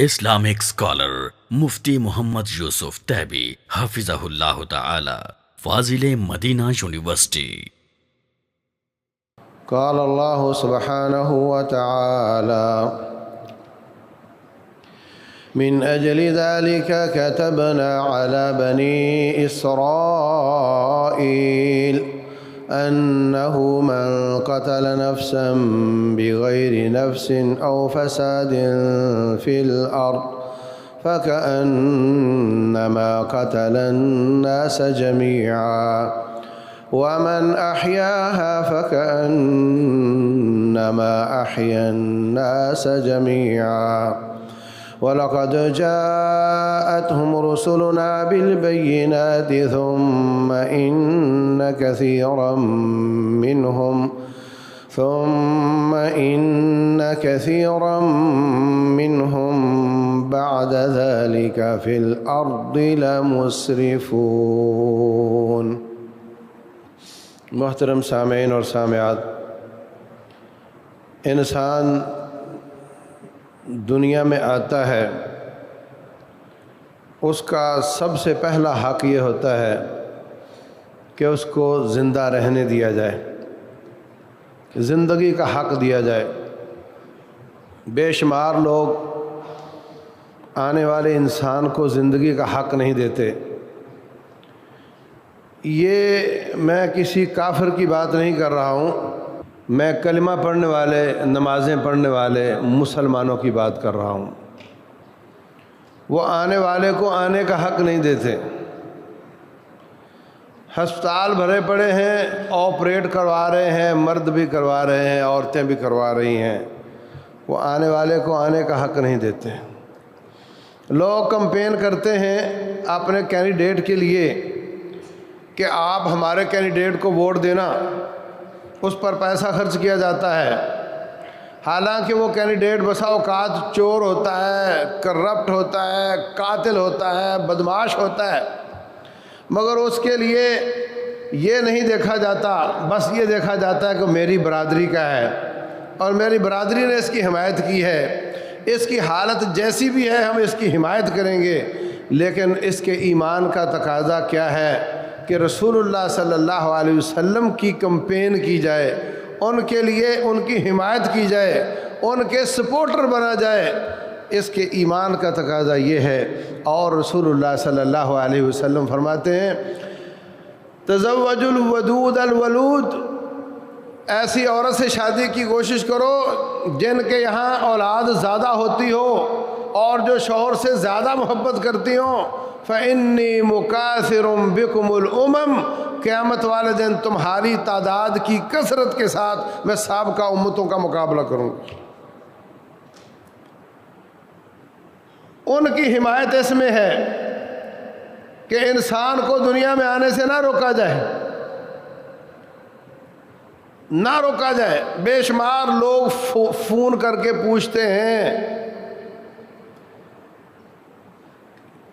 Islamic scholar مفتی محمد یوسف تیبی حفظہ اللہ تعالی، فاضل Medina university. قال اللہ سبحانہ وتعالی من اجل ذلك كتبنا على بني اسرائيل انه من قتل نفسا بغير نفس او فساد في الارض فكأنما قتل الناس جميعا ومن أحياها فكأنما أحيا الناس جميعا ولقد جاءتهم رسلنا بالبينات ثم إن كثيرا منهم بعد ذلك في الأرض لمسرفون۔ محترم سامعین اور سامعات، انسان دنیا میں آتا ہے، اس کا سب سے پہلا حق یہ ہوتا ہے کہ اس کو زندہ رہنے دیا جائے، زندگی کا حق دیا جائے۔ بے شمار لوگ آنے والے انسان کو زندگی کا حق نہیں دیتے۔ یہ میں کسی کافر کی بات نہیں کر رہا ہوں، میں کلمہ پڑھنے والے، نمازیں پڑھنے والے مسلمانوں کی بات کر رہا ہوں۔ وہ آنے والے کو آنے کا حق نہیں دیتے۔ ہسپتال بھرے پڑے ہیں، آپریٹ کروا رہے ہیں، مرد بھی کروا رہے ہیں، عورتیں بھی کروا رہی ہیں، وہ آنے والے کو آنے کا حق نہیں دیتے۔ لوگ کمپین کرتے ہیں اپنے کینڈیڈیٹ کے لیے کہ آپ ہمارے کینڈیڈیٹ کو ووٹ دینا، اس پر پیسہ خرچ کیا جاتا ہے، حالانکہ وہ کینڈیڈیٹ بسا اوقات چور ہوتا ہے، کرپٹ ہوتا ہے، قاتل ہوتا ہے، بدمعاش ہوتا ہے، مگر اس کے لیے یہ نہیں دیکھا جاتا، بس یہ دیکھا جاتا ہے کہ میری برادری کا ہے اور میری برادری نے اس کی حمایت کی ہے، اس کی حالت جیسی بھی ہے ہم اس کی حمایت کریں گے۔ لیکن اس کے ایمان کا تقاضا کیا ہے کہ رسول اللہ صلی اللہ علیہ وسلم کی کمپین کی جائے، ان کے لیے ان کی حمایت کی جائے، ان کے سپورٹر بنا جائے۔ اس کے ایمان کا تقاضا یہ ہے۔ اور رسول اللہ صلی اللہ علیہ وسلم فرماتے ہیں تزوج الودود الولود، ایسی عورت سے شادی کی کوشش کرو جن کے یہاں اولاد زیادہ ہوتی ہو اور جو شوہر سے زیادہ محبت کرتی ہوں۔ فَإِنِّي مُكَاثِرٌ بِكُمُ الْأُمَمْ، قیامت والے دن تمہاری تعداد کی کثرت کے ساتھ میں سابقہ امتوں کا مقابلہ کروں گا۔ ان کی حمایت اس میں ہے کہ انسان کو دنیا میں آنے سے نہ روکا جائے، نہ روکا جائے۔ بے شمار لوگ فون کر کے پوچھتے ہیں،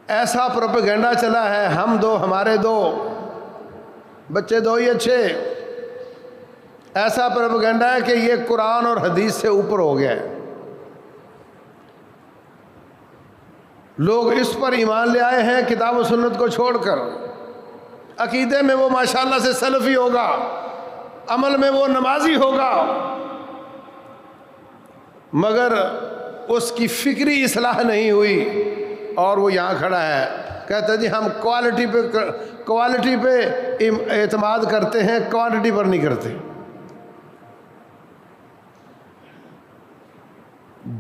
ایسا پروپیگنڈا چلا ہے ہم دو ہمارے دو، بچے دو ہی اچھے، ایسا پروپیگنڈا ہے کہ یہ قرآن اور حدیث سے اوپر ہو گیا ہے۔ لوگ اس پر ایمان لے آئے ہیں کتاب و سنت کو چھوڑ کر۔ عقیدے میں وہ ماشاءاللہ سے سلفی ہوگا، عمل میں وہ نمازی ہوگا، مگر اس کی فکری اصلاح نہیں ہوئی، اور وہ یہاں کھڑا ہے کہتا ہے جی ہم کوالٹی پہ اعتماد کرتے ہیں، کوانٹٹی پر نہیں کرتے۔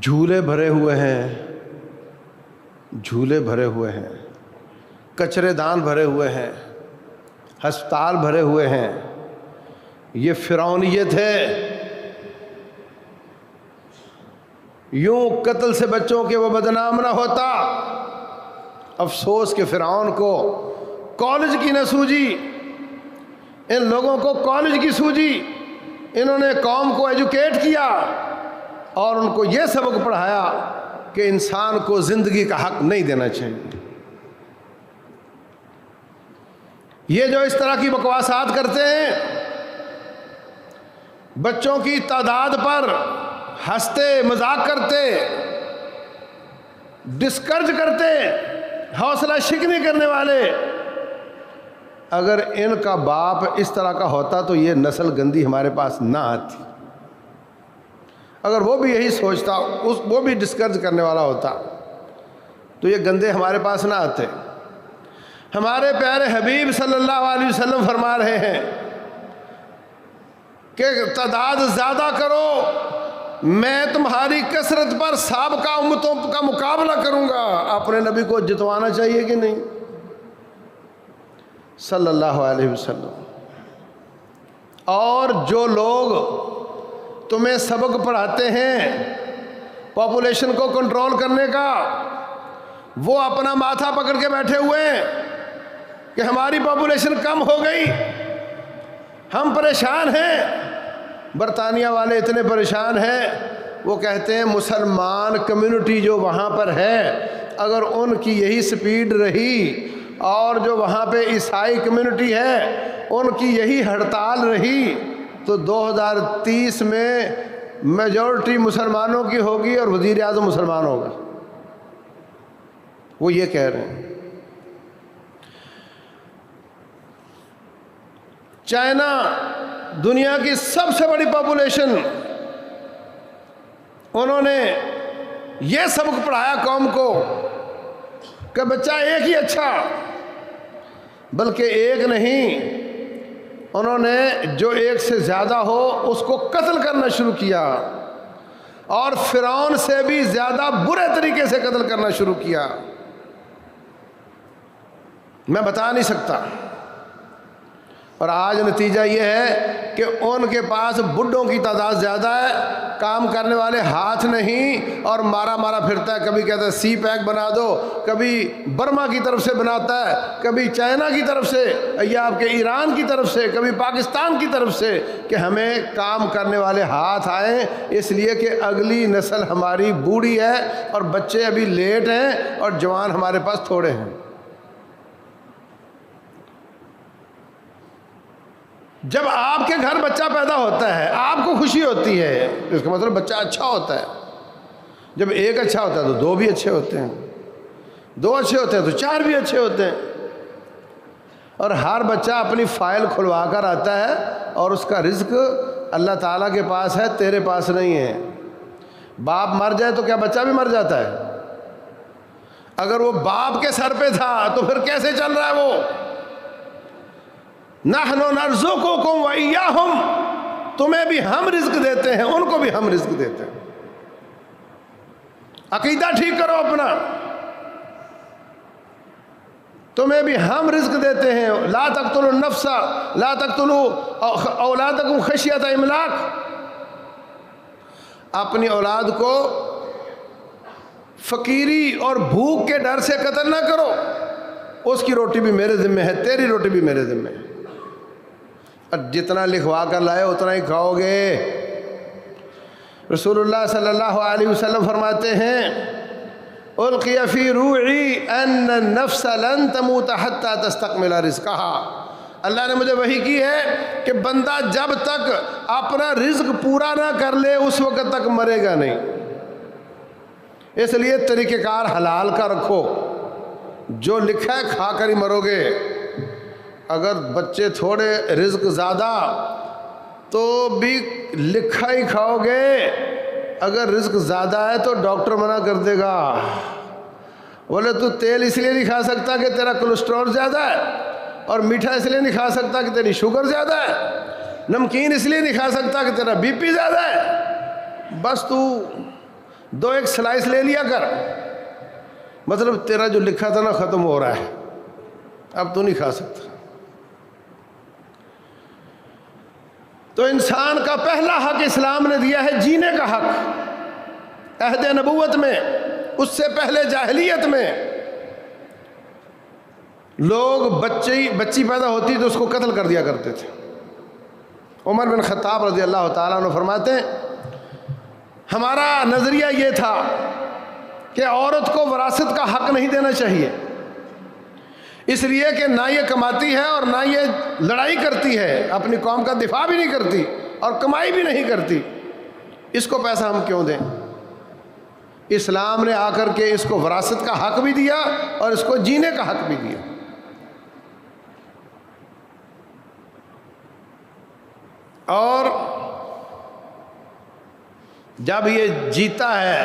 جھولے بھرے ہوئے ہیں، جھولے بھرے ہوئے ہیں، کچرے دان بھرے ہوئے ہیں، ہسپتال بھرے ہوئے ہیں۔ یہ فرعونیت ہے۔ یوں قتل سے بچوں کے وہ بدنام نہ ہوتا۔ افسوس کہ فرعون کو کالج کی نہ سوجی، ان لوگوں کو کالج کی سوجی، انہوں نے قوم کو ایجوکیٹ کیا اور ان کو یہ سبق پڑھایا کہ انسان کو زندگی کا حق نہیں دینا چاہیے۔ یہ جو اس طرح کی بکواسات کرتے ہیں، بچوں کی تعداد پر ہنستے مذاق کرتے، ڈسکرج کرتے، حوصلہ شکنی کرنے والے، اگر ان کا باپ اس طرح کا ہوتا تو یہ نسل گندی ہمارے پاس نہ آتی۔ اگر وہ بھی یہی سوچتا، وہ بھی ڈسکرج کرنے والا ہوتا تو یہ گندے ہمارے پاس نہ آتے۔ ہمارے پیارے حبیب صلی اللہ علیہ وسلم فرما رہے ہیں کہ تعداد زیادہ کرو، میں تمہاری کثرت پر سابقہ امتوں کا مقابلہ کروں گا۔ اپنے نبی کو جتوانا چاہیے کہ نہیں صلی اللہ علیہ وسلم؟ اور جو لوگ تمہیں سبق پڑھاتے ہیں پاپولیشن کو کنٹرول کرنے کا، وہ اپنا ماتھا پکڑ کے بیٹھے ہوئے ہیں کہ ہماری پاپولیشن کم ہو گئی، ہم پریشان ہیں۔ برطانیہ والے اتنے پریشان ہیں، وہ کہتے ہیں مسلمان کمیونٹی جو وہاں پر ہے اگر ان کی یہی سپیڈ رہی اور جو وہاں پہ عیسائی کمیونٹی ہے ان کی یہی ہڑتال رہی تو 2030 میں میجورٹی مسلمانوں کی ہوگی اور وزیر اعظم مسلمان ہوگا۔ وہ یہ کہہ رہے ہیں۔ چائنا دنیا کی سب سے بڑی پاپولیشن، انہوں نے یہ سبق پڑھایا قوم کو کہ بچہ ایک ہی اچھا، بلکہ ایک نہیں، انہوں نے جو ایک سے زیادہ ہو اس کو قتل کرنا شروع کیا، اور فرعون سے بھی زیادہ برے طریقے سے قتل کرنا شروع کیا۔ میں بتا نہیں سکتا۔ اور آج نتیجہ یہ ہے کہ ان کے پاس بڈھوں کی تعداد زیادہ ہے، کام کرنے والے ہاتھ نہیں، اور مارا پھرتا ہے۔ کبھی کہتا ہے سی پیک بنا دو، کبھی برما کی طرف سے بناتا ہے، کبھی چائنا کی طرف سے یا آپ کے ایران کی طرف سے، کبھی پاکستان کی طرف سے، کہ ہمیں کام کرنے والے ہاتھ آئیں، اس لیے کہ اگلی نسل ہماری بوڑھی ہے اور بچے ابھی لیٹ ہیں اور جوان ہمارے پاس تھوڑے ہیں۔ جب آپ کے گھر بچہ پیدا ہوتا ہے آپ کو خوشی ہوتی ہے، اس کا مطلب بچہ اچھا ہوتا ہے۔ جب ایک اچھا ہوتا ہے تو دو بھی اچھے ہوتے ہیں، دو اچھے ہوتے ہیں تو چار بھی اچھے ہوتے ہیں۔ اور ہر بچہ اپنی فائل کھلوا کر آتا ہے اور اس کا رزق اللہ تعالیٰ کے پاس ہے، تیرے پاس نہیں ہے۔ باپ مر جائے تو کیا بچہ بھی مر جاتا ہے؟ اگر وہ باپ کے سر پہ تھا تو پھر کیسے چل رہا ہے وہ؟ نحن نرزقکم وإیاہم، تمہیں بھی ہم رزق دیتے ہیں ان کو بھی ہم رزق دیتے ہیں۔ عقیدہ ٹھیک کرو اپنا، تمہیں بھی ہم رزق دیتے ہیں۔ لا تقتلوا النفس لا تقتلوا اولادکم خشیۃ املاق، اپنی اولاد کو فقیری اور بھوک کے ڈر سے قتل نہ کرو، اس کی روٹی بھی میرے ذمہ ہے، تیری روٹی بھی میرے ذمہ ہے، اور جتنا لکھوا کر لائے اتنا ہی کھاؤ گے۔ رسول اللہ صلی اللہ علیہ وسلم فرماتے ہیں القی فی روعی ان النفس لن تموت حتی تستکمل رزقہا، اللہ نے مجھے وحی کی ہے کہ بندہ جب تک اپنا رزق پورا نہ کر لے اس وقت تک مرے گا نہیں۔ اس لیے طریقہ کار حلال کا رکھو، جو لکھا ہے کھا کر ہی مرو گے۔ اگر بچے تھوڑے رزق زیادہ تو بھی لکھا ہی کھاؤ گے، اگر رزق زیادہ ہے تو ڈاکٹر منع کر دے گا، بولے تو تیل اس لیے نہیں کھا سکتا کہ تیرا کولیسٹرول زیادہ ہے، اور میٹھا اس لیے نہیں کھا سکتا کہ تیری شوگر زیادہ ہے، نمکین اس لیے نہیں کھا سکتا کہ تیرا بی پی زیادہ ہے، بس تو دو ایک سلائس لے لیا کر، مطلب تیرا جو لکھا تھا نا ختم ہو رہا ہے، اب تو نہیں کھا سکتا۔ تو انسان کا پہلا حق اسلام نے دیا ہے جینے کا حق۔ عہد نبوت میں، اس سے پہلے جاہلیت میں لوگ بچی پیدا ہوتی تو اس کو قتل کر دیا کرتے تھے۔ عمر بن خطاب رضی اللہ تعالیٰ عنہ فرماتے ہیں ہمارا نظریہ یہ تھا کہ عورت کو وراثت کا حق نہیں دینا چاہیے، اس لیے کہ نہ یہ کماتی ہے اور نہ یہ لڑائی کرتی ہے، اپنی قوم کا دفاع بھی نہیں کرتی اور کمائی بھی نہیں کرتی، اس کو پیسہ ہم کیوں دیں؟ اسلام نے آ کر کے اس کو وراثت کا حق بھی دیا اور اس کو جینے کا حق بھی دیا. اور جب یہ جیتا ہے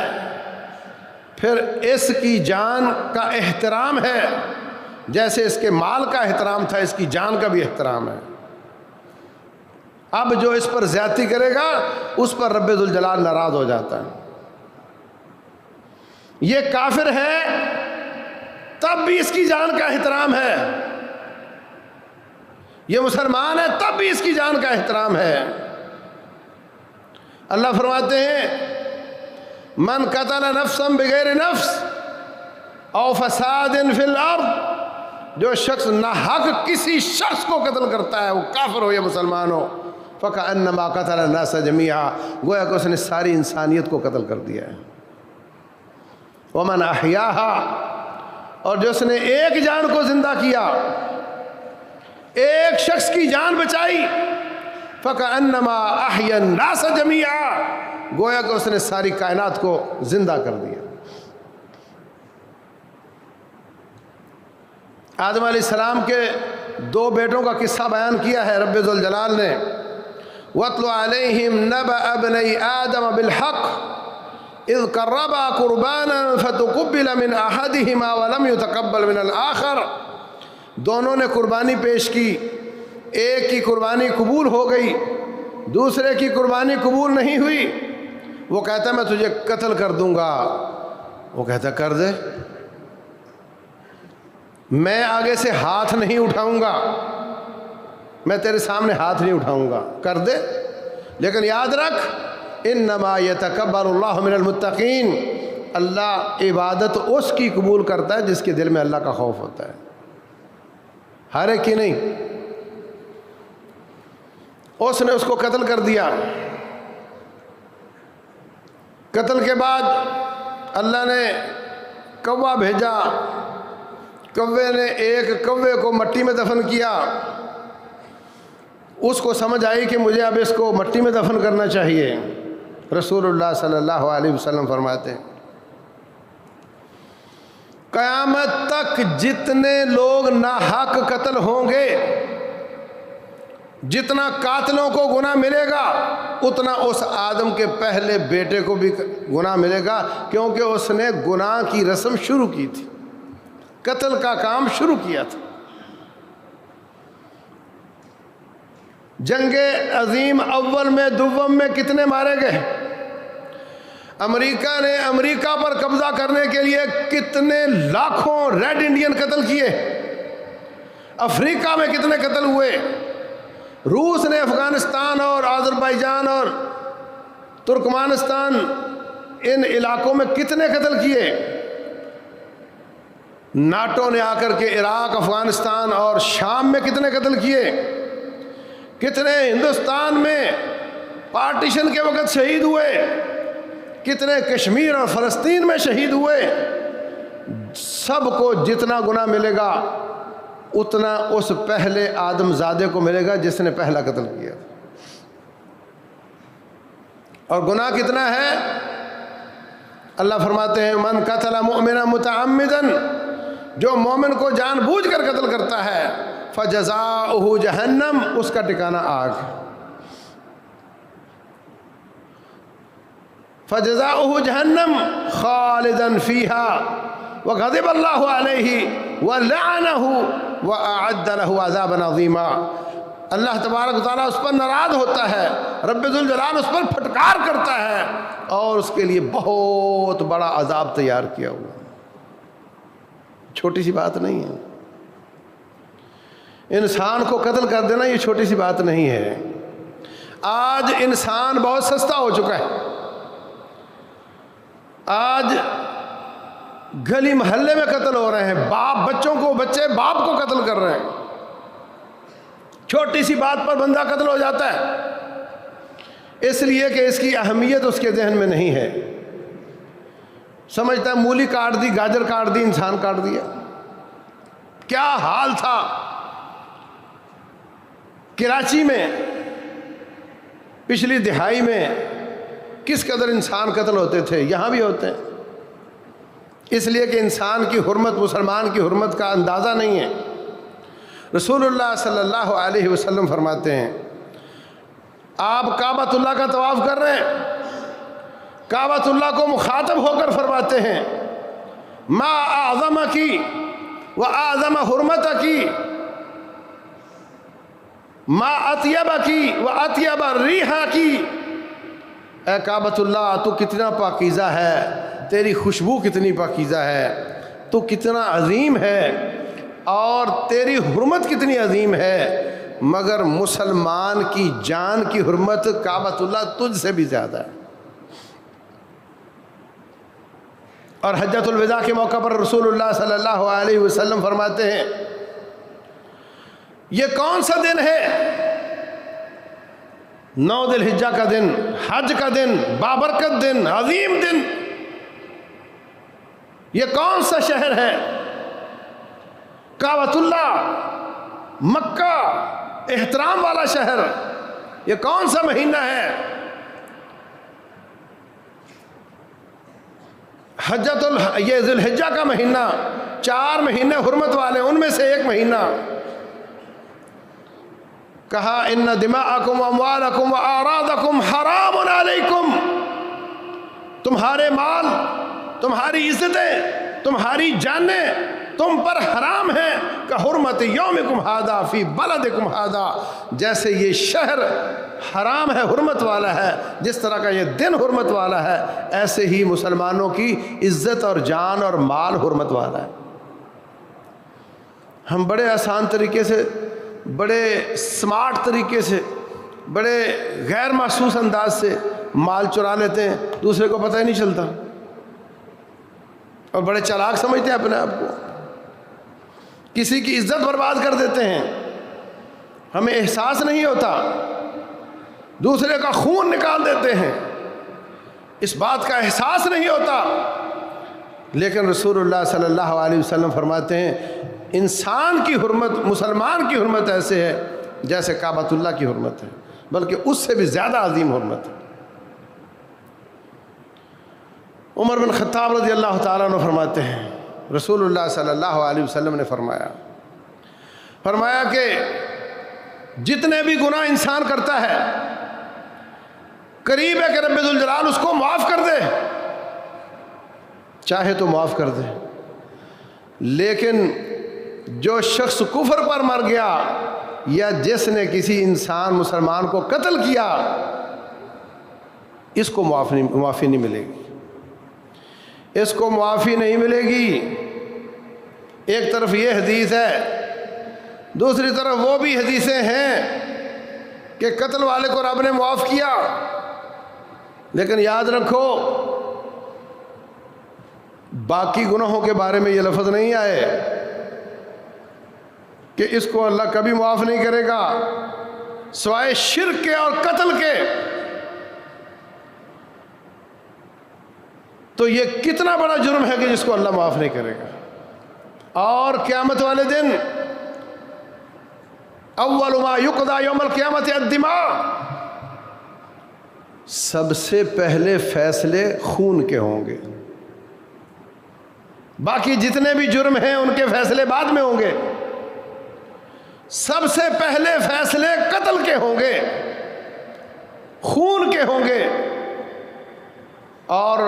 پھر اس کی جان کا احترام ہے، جیسے اس کے مال کا احترام تھا اس کی جان کا بھی احترام ہے. اب جو اس پر زیادتی کرے گا اس پر رب ذوالجلال ناراض ہو جاتا ہے. یہ کافر ہے تب بھی اس کی جان کا احترام ہے، یہ مسلمان ہے تب بھی اس کی جان کا احترام ہے. اللہ فرماتے ہیں من قتل نفسا بغیر نفس او فساد فی الارض، جو شخص ناحق کسی شخص کو قتل کرتا ہے وہ کافر ہو یا مسلمان ہو، فکأنما قتل الناس جميعا، گویا کہ اس نے ساری انسانیت کو قتل کر دیا ہے. ومن احیاها، اور جس نے ایک جان کو زندہ کیا، ایک شخص کی جان بچائی، فکأنما احیا الناس جميعا، گویا کہ اس نے ساری کائنات کو زندہ کر دیا. آدم علیہ السلام کے 2 بیٹوں کا قصہ بیان کیا ہے رب ذوالجلال نے. وَاتْلُ عَلَيْهِمْ نَبَأَ ابْنَيْ آدَمَ بِالْحَقِّ اِذْ قَرَّبَا قُرْبَانًا فَتُقُبِّلَ مِنْ أَحَدِهِمَا وَلَمْ يُتَقَبَّلْ مِنَ الْآخَرِ، دونوں نے قربانی پیش کی، ایک کی قربانی قبول ہو گئی، دوسرے کی قربانی قبول نہیں ہوئی. وہ کہتا میں تجھے قتل کر دوں گا، وہ کہتا کر دے، میں آگے سے ہاتھ نہیں اٹھاؤں گا، میں تیرے سامنے ہاتھ نہیں اٹھاؤں گا، کر دے. لیکن یاد رکھ انما یتقبل اللہ من المتقین، اللہ عبادت اس کی قبول کرتا ہے جس کے دل میں اللہ کا خوف ہوتا ہے، ہر ایک کی نہیں. اس نے اس کو قتل کر دیا. قتل کے بعد اللہ نے کوا بھیجا، کوے نے ایک کوے کو مٹی میں دفن کیا. اس کو سمجھ آئی کہ مجھے اب اس کو مٹی میں دفن کرنا چاہیے. رسول اللہ صلی اللہ علیہ وسلم فرماتے ہیں قیامت تک جتنے لوگ ناحق قتل ہوں گے، جتنا قاتلوں کو گناہ ملے گا اتنا اس آدم کے پہلے بیٹے کو بھی گناہ ملے گا، کیونکہ اس نے گناہ کی رسم شروع کی تھی، قتل کا کام شروع کیا تھا. جنگ عظیم اول میں دوم میں کتنے مارے گئے؟ امریکہ نے امریکہ پر قبضہ کرنے کے لیے کتنے لاکھوں ریڈ انڈین قتل کیے، افریقہ میں کتنے قتل ہوئے، روس نے افغانستان اور آذربائیجان اور ترکمانستان ان علاقوں میں کتنے قتل کیے، ناٹو نے آ کر کے عراق، افغانستان اور شام میں کتنے قتل کیے، کتنے ہندوستان میں پارٹیشن کے وقت شہید ہوئے، کتنے کشمیر اور فلسطین میں شہید ہوئے. سب کو جتنا گناہ ملے گا اتنا اس پہلے آدم زادے کو ملے گا جس نے پہلا قتل کیا. اور گناہ کتنا ہے؟ اللہ فرماتے ہیں من قتل مؤمنا متعمدا، جو مومن کو جان بوجھ کر قتل کرتا ہے فجزاؤہ جہنم، اس کا ٹھکانہ آگ. فجزاؤہ جہنم خالدا فیہا وغضب اللہ علیہ ولعنہ واعد لہ عذابا عظیما. اللہ تبارک و تعالیٰ اس پر ناراض ہوتا ہے، رب ذوالجلال اس پر پھٹکار کرتا ہے اور اس کے لیے بہت بڑا عذاب تیار کیا ہوا. چھوٹی سی بات نہیں ہے، انسان کو قتل کر دینا یہ چھوٹی سی بات نہیں ہے. آج انسان بہت سستا ہو چکا ہے. آج گلی محلے میں قتل ہو رہے ہیں، باپ بچوں کو، بچے باپ کو قتل کر رہے ہیں. چھوٹی سی بات پر بندہ قتل ہو جاتا ہے، اس لیے کہ اس کی اہمیت اس کے ذہن میں نہیں ہے. سمجھتا ہے مولی کاٹ دی، گاجر کاٹ دی، انسان کاٹ دیا. کیا حال تھا کراچی میں پچھلی دہائی میں، کس قدر انسان قتل ہوتے تھے، یہاں بھی ہوتے ہیں. اس لیے کہ انسان کی حرمت، مسلمان کی حرمت کا اندازہ نہیں ہے۔ رسول اللہ صلی اللہ علیہ وسلم فرماتے ہیں، آپ کعبۃ اللہ کا طواف کر رہے ہیں، کعبۃ اللہ کو مخاطب ہو کر فرماتے ہیں، ما اعظمکی و اعظم حرمتکی، ما اطیبکی و اطیب ریحکی، اے کعبۃ اللہ تو کتنا پاکیزہ ہے، تیری خوشبو کتنی پاکیزہ ہے، تو کتنا عظیم ہے اور تیری حرمت کتنی عظیم ہے، مگر مسلمان کی جان کی حرمت کعبۃ اللہ تجھ سے بھی زیادہ ہے۔ اور حجۃ الوداع کے موقع پر رسول اللہ صلی اللہ علیہ وسلم فرماتے ہیں، یہ کون سا دن ہے؟ 9 ذی الحجہ کا دن، حج کا دن، بابرکت دن، عظیم دن، یہ کون سا شہر ہے؟ کعبۃ اللہ، مکہ، احترام والا شہر، یہ کون سا مہینہ ہے؟ یہ ذی الحجہ کا مہینہ، 4 مہینے حرمت والے، ان میں سے ایک مہینہ۔ کہا ان دماءکم واموالکم واعراضکم حرام علیکم، تمہارے مال، تمہاری عزتیں، تمہاری جانیں تم پر حرام ہیں، کحرمت یومکم ھذا فی بلدکم ھذا، جیسے یہ شہر حرام ہے، حرمت والا ہے، جس طرح کا یہ دن حرمت والا ہے، ایسے ہی مسلمانوں کی عزت اور جان اور مال حرمت والا ہے۔ ہم بڑے آسان طریقے سے، بڑے سمارٹ طریقے سے، بڑے غیر محسوس انداز سے مال چرا لیتے ہیں، دوسرے کو پتہ ہی نہیں چلتا، اور بڑے چالاک سمجھتے ہیں اپنے آپ کو، کسی کی عزت برباد کر دیتے ہیں، ہمیں احساس نہیں ہوتا، دوسرے کا خون نکال دیتے ہیں، اس بات کا احساس نہیں ہوتا۔ لیکن رسول اللہ صلی اللہ علیہ وسلم فرماتے ہیں، انسان کی حرمت، مسلمان کی حرمت ایسے ہے جیسے کعبۃ اللہ کی حرمت ہے، بلکہ اس سے بھی زیادہ عظیم حرمت ہے۔ عمر بن خطاب رضی اللہ تعالیٰ عنہ فرماتے ہیں، رسول اللہ صلی اللہ علیہ وسلم نے فرمایا کہ جتنے بھی گناہ انسان کرتا ہے، قریب ہے کہ رب ذوالجلال اس کو معاف کر دے، چاہے تو معاف کر دے، لیکن جو شخص کفر پر مر گیا یا جس نے کسی انسان مسلمان کو قتل کیا، اس کو معافی نہیں ملے گی، اس کو معافی نہیں ملے گی۔ ایک طرف یہ حدیث ہے، دوسری طرف وہ بھی حدیثیں ہیں کہ قتل والے کو رب نے معاف کیا، لیکن یاد رکھو باقی گناہوں کے بارے میں یہ لفظ نہیں آئے کہ اس کو اللہ کبھی معاف نہیں کرے گا سوائے شرک کے اور قتل کے۔ تو یہ کتنا بڑا جرم ہے کہ جس کو اللہ معاف نہیں کرے گا۔ اور قیامت والے دن اول ما یقضی یوم القیامت الدماء، سب سے پہلے فیصلے خون کے ہوں گے، باقی جتنے بھی جرم ہیں ان کے فیصلے بعد میں ہوں گے، سب سے پہلے فیصلے قتل کے ہوں گے، خون کے ہوں گے، اور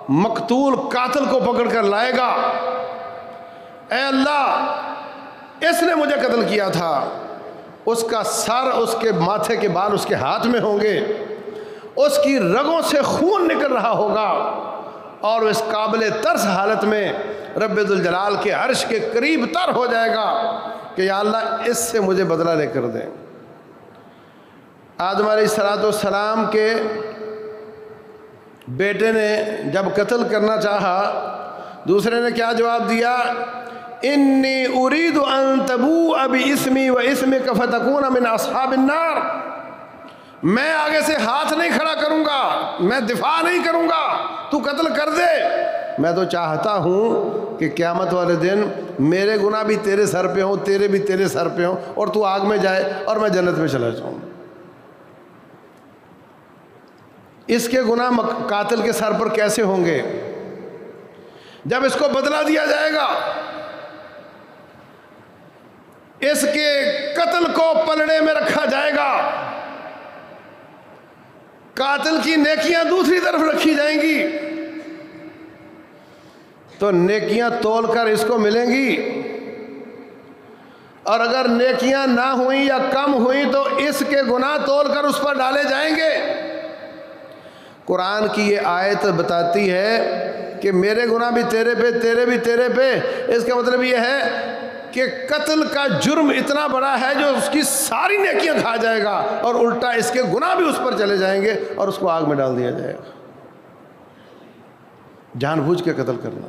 مقتول قاتل کو پکڑ کر لائے گا، اے اللہ اس نے مجھے قتل کیا تھا، اس کا سر، اس کے ماتھے کے بال اس کے ہاتھ میں ہوں گے، اس کی رگوں سے خون نکل رہا ہوگا، اور اس قابل ترس حالت میں رب ذوالجلال کے عرش کے قریب تر ہو جائے گا کہ یا اللہ اس سے مجھے بدلہ لے کر دیں۔ آدم علیہ السلام کے بیٹے نے جب قتل کرنا چاہا، دوسرے نے کیا جواب دیا؟ انی ارید ان تبوء باسمی و اسمک فتکون من اصحاب النار، میں آگے سے ہاتھ نہیں کھڑا کروں گا، میں دفاع نہیں کروں گا، تو قتل کر دے، میں تو چاہتا ہوں کہ قیامت والے دن میرے گناہ بھی تیرے سر پہ ہوں، تیرے بھی تیرے سر پہ ہوں، اور تو آگ میں جائے اور میں جنت میں چلا جاؤں۔ اس کے گناہ قاتل کے سر پر کیسے ہوں گے جب اس کو بدلہ دیا جائے گا، اس کے قتل کو پلڑے میں رکھا جائے گا، قاتل کی نیکیاں دوسری طرف رکھی جائیں گی، تو نیکیاں تول کر اس کو ملیں گی، اور اگر نیکیاں نہ ہوئیں یا کم ہوئیں تو اس کے گناہ تول کر اس پر ڈالے جائیں گے۔ قرآن کی یہ آیت بتاتی ہے کہ میرے گناہ بھی تیرے پہ، تیرے بھی تیرے پہ۔ اس کا مطلب یہ ہے کہ قتل کا جرم اتنا بڑا ہے جو اس کی ساری نیکیاں کھا جائے گا، اور الٹا اس کے گناہ بھی اس پر چلے جائیں گے اور اس کو آگ میں ڈال دیا جائے گا۔ جان بوجھ کے قتل کرنا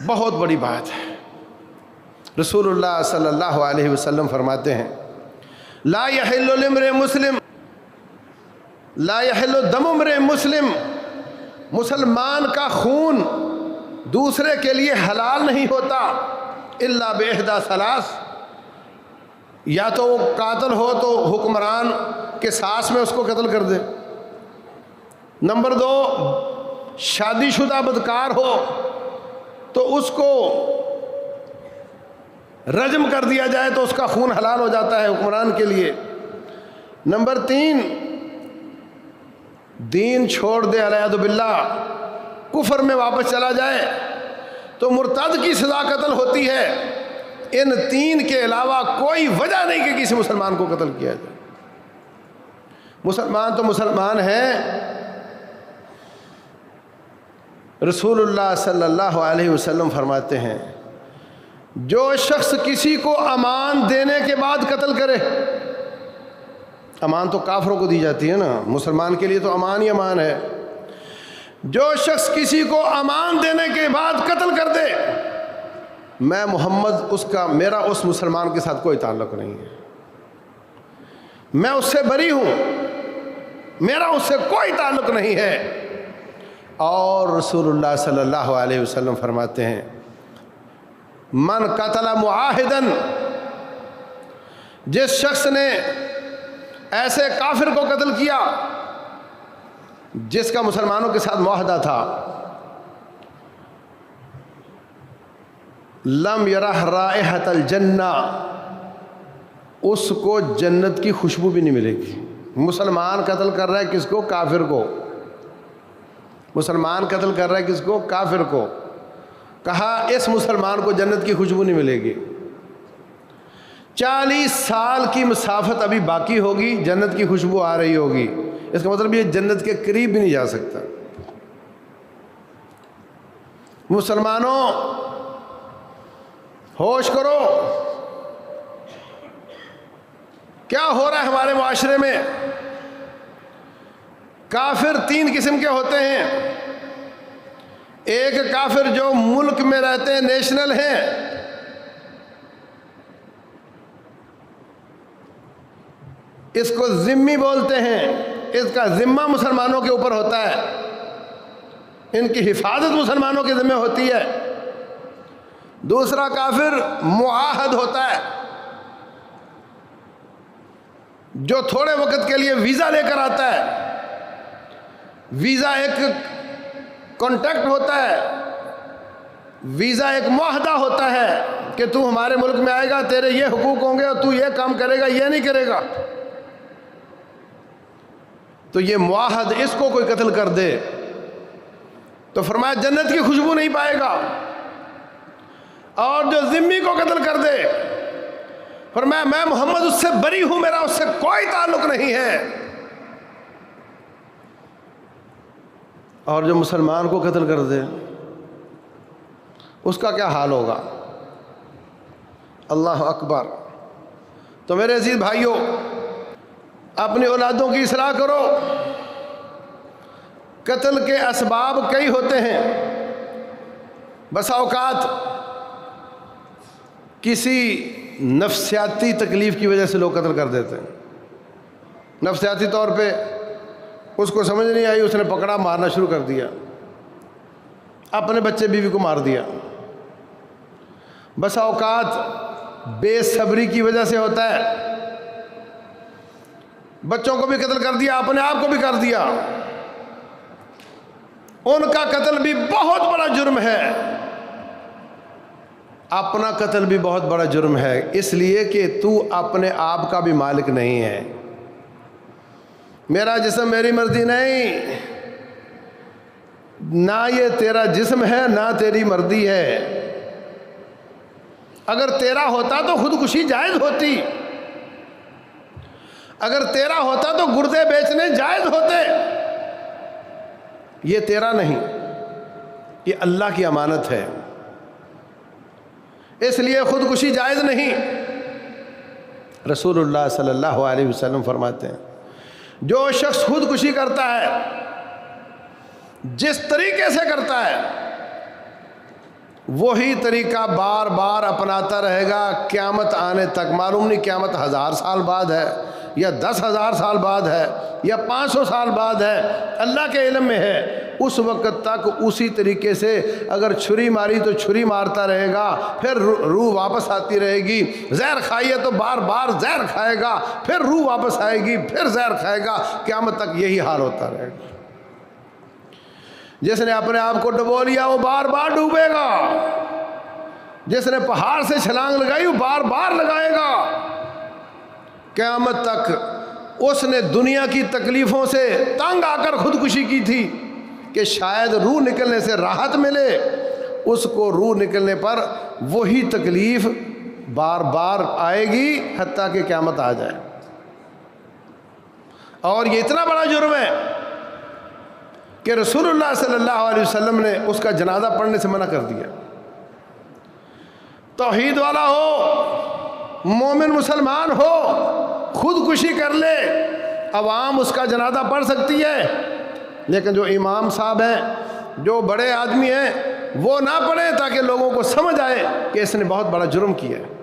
بہت بڑی بات ہے۔ رسول اللہ صلی اللہ علیہ وسلم فرماتے ہیں لا یحل لامرئ مسلم، لا یحل دم امرئ مسلم، مسلمان کا خون دوسرے کے لیے حلال نہیں ہوتا الا باحدی ثلاث، یا تو وہ قاتل ہو تو حکمران کے ساس میں اس کو قتل کر دے، نمبر 2 شادی شدہ بدکار ہو تو اس کو رجم کر دیا جائے تو اس کا خون حلال ہو جاتا ہے حکمران کے لیے، نمبر 3 دین چھوڑ دے علیہ باللہ، کفر میں واپس چلا جائے تو مرتد کی سزا قتل ہوتی ہے۔ ان 3 کے علاوہ کوئی وجہ نہیں کہ کسی مسلمان کو قتل کیا جائے۔ مسلمان تو مسلمان ہیں۔ رسول اللہ صلی اللہ علیہ وسلم فرماتے ہیں جو شخص کسی کو امان دینے کے بعد قتل کرے، امان تو کافروں کو دی جاتی ہے نا، مسلمان کے لیے تو امان ہی امان ہے، جو شخص کسی کو امان دینے کے بعد قتل کر دے، میں محمد میرا اس مسلمان کے ساتھ کوئی تعلق نہیں ہے، میں اس سے بری ہوں، میرا اس سے کوئی تعلق نہیں ہے۔ اور رسول اللہ صلی اللہ علیہ وسلم فرماتے ہیں من قتل معاہدن، جس شخص نے ایسے کافر کو قتل کیا جس کا مسلمانوں کے ساتھ معاہدہ تھا، لم یرہ رائحۃ الجنہ، اس کو جنت کی خوشبو بھی نہیں ملے گی۔ مسلمان قتل کر رہا ہے کس کو؟ کافر کو۔ مسلمان قتل کر رہا ہے کس کو؟ کافر کو۔ کہا اس مسلمان کو جنت کی خوشبو نہیں ملے گی۔ 40 سال کی مسافت ابھی باقی ہوگی، جنت کی خوشبو آ رہی ہوگی، اس کا مطلب یہ جنت کے قریب بھی نہیں جا سکتا۔ مسلمانوں ہوش کرو، کیا ہو رہا ہے ہمارے معاشرے میں؟ کافر 3 قسم کے ہوتے ہیں۔ ایک کافر جو ملک میں رہتے ہیں، نیشنل ہیں، اس کو ذمی بولتے ہیں، اس کا ذمہ مسلمانوں کے اوپر ہوتا ہے، ان کی حفاظت مسلمانوں کے ذمہ ہوتی ہے۔ دوسرا کافر معاہد ہوتا ہے، جو تھوڑے وقت کے لیے ویزا لے کر آتا ہے۔ ویزا ایک کانٹیکٹ ہوتا ہے، ویزا ایک معاہدہ ہوتا ہے کہ تو ہمارے ملک میں آئے گا، تیرے یہ حقوق ہوں گے اور تو یہ کام کرے گا، یہ نہیں کرے گا۔ تو یہ معاہد، اس کو کوئی قتل کر دے تو فرمایا جنت کی خوشبو نہیں پائے گا، اور جو ذمی کو قتل کر دے فرمایا میں محمد اس سے بری ہوں، میرا اس سے کوئی تعلق نہیں ہے۔ اور جو مسلمان کو قتل کر دے اس کا کیا حال ہوگا؟ اللہ اکبر۔ تو میرے عزیز بھائیوں، اپنی اولادوں کی اصلاح کرو۔ قتل کے اسباب کئی ہوتے ہیں، بسا اوقات کسی نفسیاتی تکلیف کی وجہ سے لوگ قتل کر دیتے ہیں۔ نفسیاتی طور پہ اس کو سمجھ نہیں آئی، اس نے پکڑا، مارنا شروع کر دیا، اپنے بچے بیوی کو مار دیا۔ بسا اوقات بے صبری کی وجہ سے ہوتا ہے، بچوں کو بھی قتل کر دیا، اپنے آپ کو بھی کر دیا۔ ان کا قتل بھی بہت بڑا جرم ہے، اپنا قتل بھی بہت بڑا جرم ہے، اس لیے کہ تو اپنے آپ کا بھی مالک نہیں ہے۔ میرا جسم میری مرضی نہیں، نہ یہ تیرا جسم ہے نہ تیری مرضی ہے۔ اگر تیرا ہوتا تو خودکشی جائز ہوتی، اگر تیرا ہوتا تو گردے بیچنے جائز ہوتے، یہ تیرا نہیں، یہ اللہ کی امانت ہے، اس لیے خودکشی جائز نہیں۔ رسول اللہ صلی اللہ علیہ وسلم فرماتے ہیں جو شخص خودکشی کرتا ہے، جس طریقے سے کرتا ہے وہی طریقہ بار بار اپناتا رہے گا قیامت آنے تک۔ معلوم نہیں قیامت 1000 سال بعد ہے یا 10,000 سال بعد ہے یا 500 سال بعد ہے، اللہ کے علم میں ہے۔ اس وقت تک اسی طریقے سے اگر چھری ماری تو چھری مارتا رہے گا، پھر روح واپس آتی رہے گی۔ زہر کھائی ہے تو بار بار زہر کھائے گا، پھر روح واپس آئے گی، پھر زہر کھائے گا، قیامت تک یہی حال ہوتا رہے گا۔ جس نے اپنے آپ کو ڈبو لیا وہ بار بار ڈوبے گا، جس نے پہاڑ سے چھلانگ لگائی وہ بار بار لگائے گا۔ قیامت تک اس نے دنیا کی تکلیفوں سے تنگ آ کر خودکشی کی تھی کہ شاید روح نکلنے سے راحت ملے، اس کو روح نکلنے پر وہی تکلیف بار بار آئے گی حتیٰ کہ قیامت آ جائے۔ اور یہ اتنا بڑا جرم ہے کہ رسول اللہ صلی اللہ علیہ وسلم نے اس کا جنازہ پڑھنے سے منع کر دیا۔ توحید والا ہو، مومن مسلمان ہو، خودکشی کر لے، عوام اس کا جنازہ پڑھ سکتی ہے، لیکن جو امام صاحب ہیں، جو بڑے آدمی ہیں، وہ نہ پڑھیں تاکہ لوگوں کو سمجھ آئے کہ اس نے بہت بڑا جرم کیا ہے۔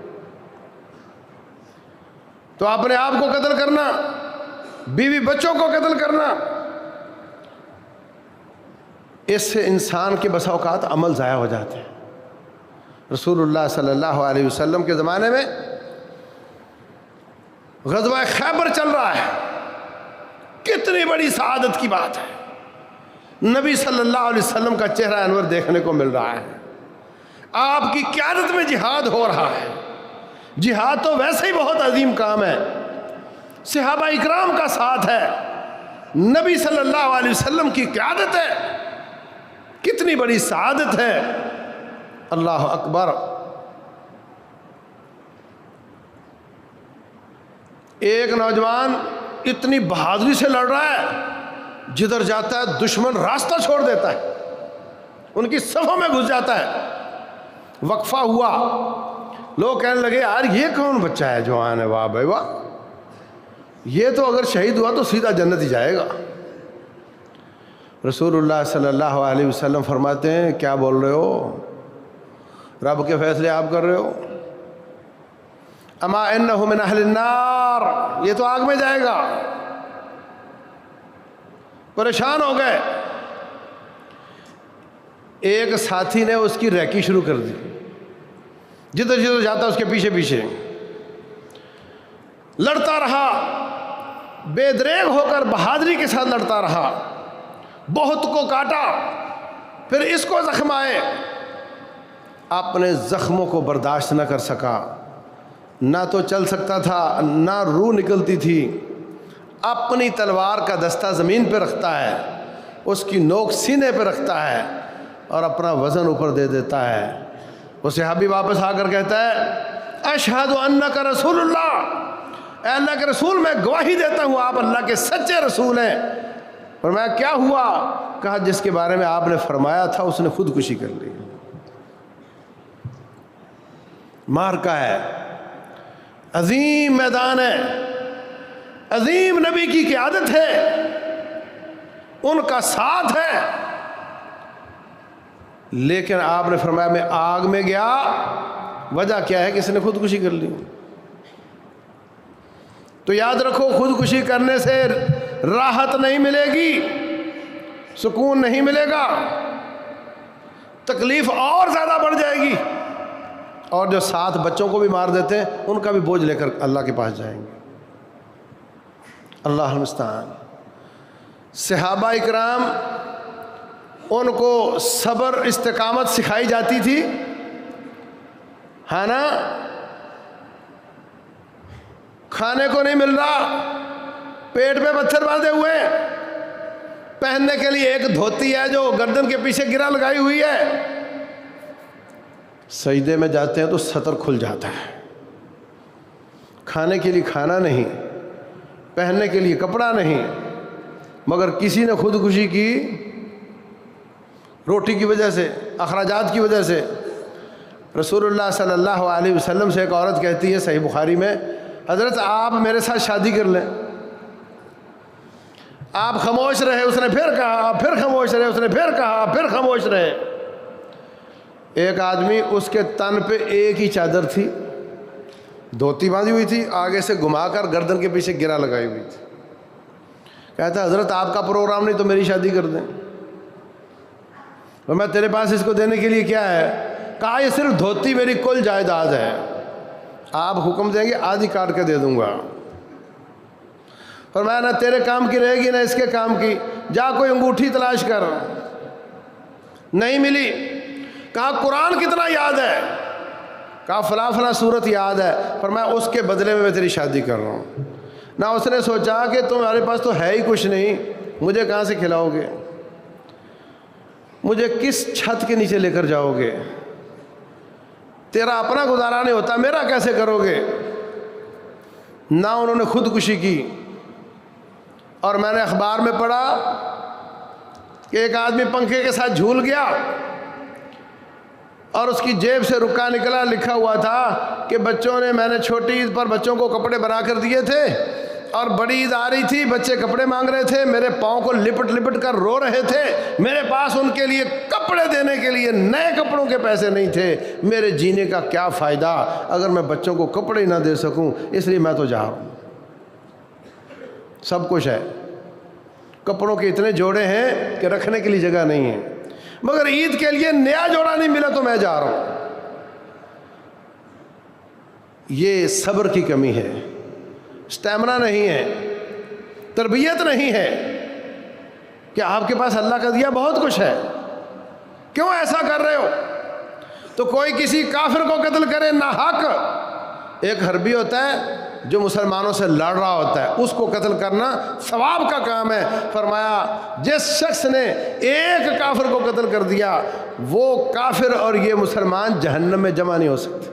تو اپنے آپ کو قتل کرنا، بیوی بچوں کو قتل کرنا، اس سے انسان کے بسا اوقات عمل ضائع ہو جاتے ہیں۔ رسول اللہ صلی اللہ علیہ وسلم کے زمانے میں غزوہ خیبر چل رہا ہے، کتنی بڑی سعادت کی بات ہے، نبی صلی اللہ علیہ وسلم کا چہرہ انور دیکھنے کو مل رہا ہے، آپ کی قیادت میں جہاد ہو رہا ہے۔ جہاد تو ویسے ہی بہت عظیم کام ہے، صحابہ اکرام کا ساتھ ہے، نبی صلی اللہ علیہ وسلم کی قیادت ہے، کتنی بڑی سعادت ہے۔ اللہ اکبر۔ ایک نوجوان اتنی بہادری سے لڑ رہا ہے، جدھر جاتا ہے دشمن راستہ چھوڑ دیتا ہے، ان کی صفوں میں گھس جاتا ہے۔ وقفہ ہوا، لوگ کہنے لگے یار یہ کون بچہ ہے جوان ہے، واہ بھائی واہ، یہ تو اگر شہید ہوا تو سیدھا جنت ہی جائے گا۔ رسول اللہ صلی اللہ علیہ وسلم فرماتے ہیں کیا بول رہے ہو، رب کے فیصلے آپ کر رہے ہو؟ اما انہ من اہل النار، یہ تو آگ میں جائے گا۔ پریشان ہو گئے، ایک ساتھی نے اس کی ریکی شروع کر دی، جدھر جدھر جاتا اس کے پیچھے پیچھے لڑتا رہا، بے دریغ ہو کر بہادری کے ساتھ لڑتا رہا، بہت کو کاٹا، پھر اس کو زخم آئے، اپنے زخموں کو برداشت نہ کر سکا، نہ تو چل سکتا تھا نہ روح نکلتی تھی، اپنی تلوار کا دستہ زمین پہ رکھتا ہے، اس کی نوک سینے پہ رکھتا ہے اور اپنا وزن اوپر دے دیتا ہے۔ وہ صحابی واپس آ کر کہتا ہے اشہد انک رسول اللہ، اے اللہ کے رسول میں گواہی دیتا ہوں آپ اللہ کے سچے رسول ہیں۔ فرمایا کیا ہوا؟ کہا جس کے بارے میں آپ نے فرمایا تھا اس نے خودکشی کر لی۔ مارکا ہے، عظیم میدان ہے، عظیم نبی کی قیادت ہے، ان کا ساتھ ہے، لیکن آپ نے فرمایا میں آگ میں گیا، وجہ کیا ہے کہ اس نے خودکشی کر لی۔ تو یاد رکھو خودکشی کرنے سے راحت نہیں ملے گی، سکون نہیں ملے گا، تکلیف اور زیادہ بڑھ جائے گی، اور جو ساتھ بچوں کو بھی مار دیتے ہیں ان کا بھی بوجھ لے کر اللہ کے پاس جائیں گے۔ اللہ المستعان۔ صحابہ اکرام ان کو صبر استقامت سکھائی جاتی تھی، ہے نا؟ کھانے کو نہیں مل رہا، پیٹ پہ پتھر باندھے ہوئے، پہننے کے لیے ایک دھوتی ہے جو گردن کے پیچھے گرا لگائی ہوئی ہے، سجدے میں جاتے ہیں تو سطر کھل جاتا ہے، کھانے کے لیے کھانا نہیں، پہننے کے لیے کپڑا نہیں، مگر کسی نے خودکشی کی روٹی کی وجہ سے، اخراجات کی وجہ سے۔ رسول اللہ صلی اللہ علیہ وسلم سے ایک عورت کہتی ہے صحیح بخاری میں، حضرت آپ میرے ساتھ شادی کر لیں۔ آپ خاموش رہے، اس نے پھر کہا، پھر خاموش رہے، اس نے پھر کہا، پھر خاموش رہے۔ ایک آدمی، اس کے تن پہ ایک ہی چادر تھی، دھوتی باندھی ہوئی تھی، آگے سے گھما کر گردن کے پیچھے گرا لگائی ہوئی تھی۔ کہتا حضرت آپ کا پروگرام نہیں تو میری شادی کر دیں، اور میں تیرے پاس اس کو دینے کے لیے کیا ہے؟ کہا یہ صرف دھوتی میری کل جائیداد ہے، آپ حکم دیں گے آدھی کاٹ کے دے دوں گا۔ فرمایا نہ تیرے کام کی رہے گی نہ اس کے کام کی، جا کوئی انگوٹھی تلاش کر۔ نہیں ملی۔ کہا قرآن کتنا یاد ہے؟ کہا فلاں فلاں صورت یاد ہے۔ فرمایا اس کے بدلے میں تیری شادی کر رہا ہوں۔ نہ اس نے سوچا کہ تمہارے پاس تو ہے ہی کچھ نہیں، مجھے کہاں سے کھلاؤ گے، مجھے کس چھت کے نیچے لے کر جاؤ گے، تیرا اپنا گزارا نہیں ہوتا، میرا کیسے کرو گے؟ نہ انہوں نے خودکشی کی۔ اور میں نے اخبار میں پڑھا کہ ایک آدمی پنکھے کے ساتھ جھول گیا اور اس کی جیب سے رکا نکلا، لکھا ہوا تھا کہ بچوں نے، میں نے چھوٹی عید پر بچوں کو کپڑے بنا کر دیے تھے اور بڑی عید آ رہی تھی، بچے کپڑے مانگ رہے تھے، میرے پاؤں کو لپٹ لپٹ کر رو رہے تھے، میرے پاس ان کے لیے کپڑے دینے کے لیے نئے کپڑوں کے پیسے نہیں تھے، میرے جینے کا کیا فائدہ اگر میں بچوں کو کپڑے ہی نہ دے سکوں، اس لیے میں تو جا رہا ہوں۔ سب کچھ ہے، کپڑوں کے اتنے جوڑے ہیں کہ رکھنے کے لیے جگہ نہیں ہے، مگر عید کے لیے نیا جوڑا نہیں ملا تو میں جا رہا ہوں۔ یہ صبر کی کمی ہے، اسٹیمنا نہیں ہے، تربیت نہیں ہے کہ آپ کے پاس اللہ کا دیا بہت کچھ ہے، کیوں ایسا کر رہے ہو؟ تو کوئی کسی کافر کو قتل کرے ناحق، ایک حربی ہوتا ہے جو مسلمانوں سے لڑ رہا ہوتا ہے، اس کو قتل کرنا ثواب کا کام ہے۔ فرمایا جس شخص نے ایک کافر کو قتل کر دیا، وہ کافر اور یہ مسلمان جہنم میں جمع نہیں ہو سکتے۔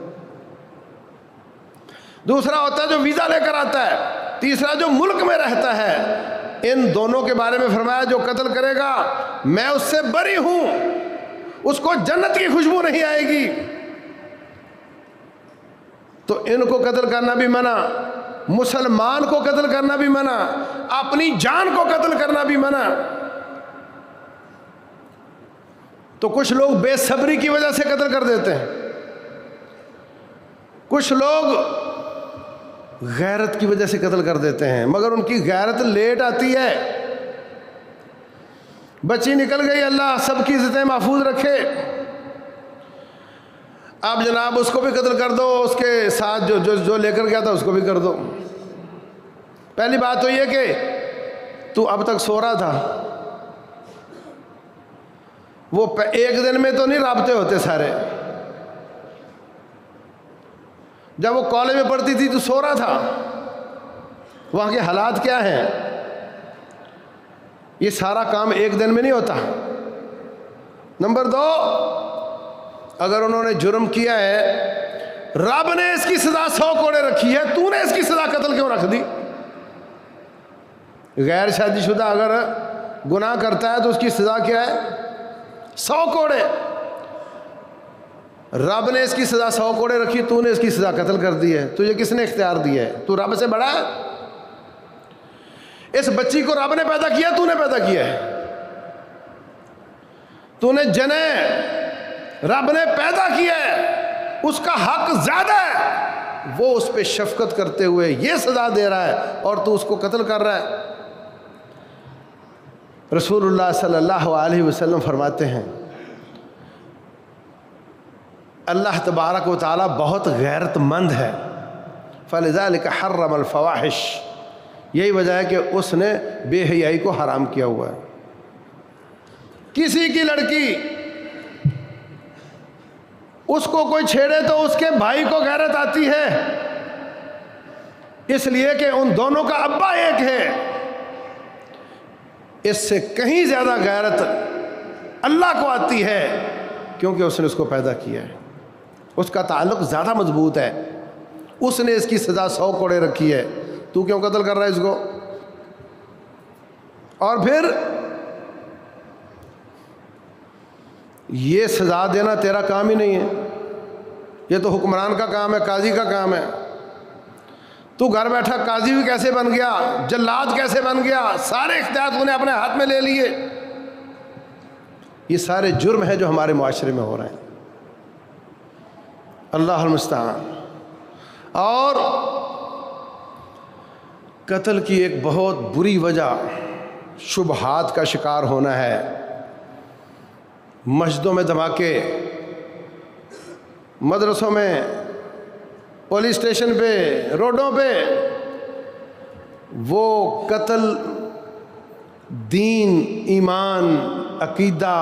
دوسرا ہوتا ہے جو ویزا لے کر آتا ہے، تیسرا جو ملک میں رہتا ہے۔ ان دونوں کے بارے میں فرمایا جو قتل کرے گا میں اس سے بری ہوں، اس کو جنت کی خوشبو نہیں آئے گی۔ تو ان کو قتل کرنا بھی منع، مسلمان کو قتل کرنا بھی منع، اپنی جان کو قتل کرنا بھی منع۔ تو کچھ لوگ بے صبری کی وجہ سے قتل کر دیتے ہیں، کچھ لوگ غیرت کی وجہ سے قتل کر دیتے ہیں، مگر ان کی غیرت لیٹ آتی ہے۔ بچی نکل گئی، اللہ سب کی عزتیں محفوظ رکھے، اب جناب اس کو بھی قتل کر دو، اس کے ساتھ جو لے کر گیا تھا اس کو بھی کر دو۔ پہلی بات تو یہ کہ تو اب تک سو رہا تھا، وہ ایک دن میں تو نہیں رابطے ہوتے سارے، جب وہ کالج میں پڑھتی تھی تو سو رہا تھا، وہاں کے حالات کیا ہیں؟ یہ سارا کام ایک دن میں نہیں ہوتا۔ نمبر 2، اگر انہوں نے جرم کیا ہے، رب نے اس کی سزا 100 کوڑے رکھی ہے، تو نے اس کی سزا قتل کیوں رکھ دی؟ غیر شادی شدہ اگر گناہ کرتا ہے تو اس کی سزا کیا ہے؟ 100 کوڑے۔ رب نے اس کی سزا 100 کوڑے رکھی، تو نے اس کی سزا قتل کر دی ہے، تجھے کس نے اختیار دیا ہے؟ تو رب سے بڑا ہے؟ اس بچی کو رب نے پیدا کیا، تو نے پیدا کیا ہے، تو نے جنے رب نے پیدا کیا ہے، اس کا حق زیادہ ہے، وہ اس پہ شفقت کرتے ہوئے یہ سزا دے رہا ہے اور تو اس کو قتل کر رہا ہے۔ رسول اللہ صلی اللہ علیہ وسلم فرماتے ہیں اللہ تبارک و تعالیٰ بہت غیرت مند ہے، فَلِذَلِكَ حَرَّمَ الْفَوَاحِشِ، یہی وجہ ہے کہ اس نے بے حیائی کو حرام کیا ہوا ہے۔ کسی کی لڑکی اس کو کوئی چھیڑے تو اس کے بھائی کو غیرت آتی ہے، اس لیے کہ ان دونوں کا ابا ایک ہے۔ اس سے کہیں زیادہ غیرت اللہ کو آتی ہے، کیونکہ اس نے اس کو پیدا کیا ہے، اس کا تعلق زیادہ مضبوط ہے، اس نے اس کی سزا 100 کوڑے رکھی ہے، تو کیوں قتل کر رہا ہے اس کو؟ اور پھر یہ سزا دینا تیرا کام ہی نہیں ہے، یہ تو حکمران کا کام ہے، قاضی کا کام ہے۔ تو گھر بیٹھا قاضی بھی کیسے بن گیا، جلاد کیسے بن گیا، سارے اختیارات انہیں اپنے ہاتھ میں لے لیے۔ یہ سارے جرم ہیں جو ہمارے معاشرے میں ہو رہے ہیں، اللہ المستعان۔ اور قتل کی ایک بہت بری وجہ شبہات کا شکار ہونا ہے۔ مسجدوں میں دھماکے، مدرسوں میں، پولیس اسٹیشن پہ، روڈوں پہ، وہ قتل دین، ایمان، عقیدہ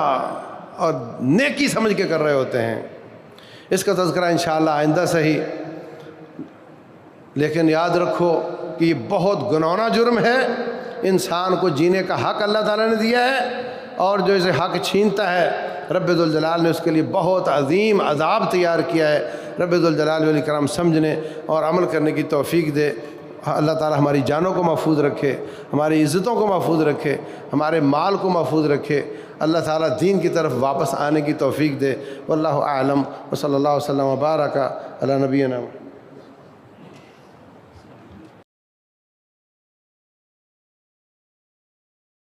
اور نیکی سمجھ کے کر رہے ہوتے ہیں۔ اس کا تذکرہ انشاءاللہ آئندہ صحیح، لیکن یاد رکھو کہ یہ بہت گناہگار جرم ہے۔ انسان کو جینے کا حق اللہ تعالیٰ نے دیا ہے، اور جو اسے حق چھینتا ہے رب ذوالجلال نے اس کے لیے بہت عظیم عذاب تیار کیا ہے۔ رب ذوالجلال والاکرام سمجھنے اور عمل کرنے کی توفیق دے۔ اللہ تعالیٰ ہماری جانوں کو محفوظ رکھے، ہماری عزتوں کو محفوظ رکھے، ہمارے مال کو محفوظ رکھے۔ اللہ تعالیٰ دین کی طرف واپس آنے کی توفیق دے۔ واللہ اعلم، وصلی اللہ وسلم وبارک علی نبینا۔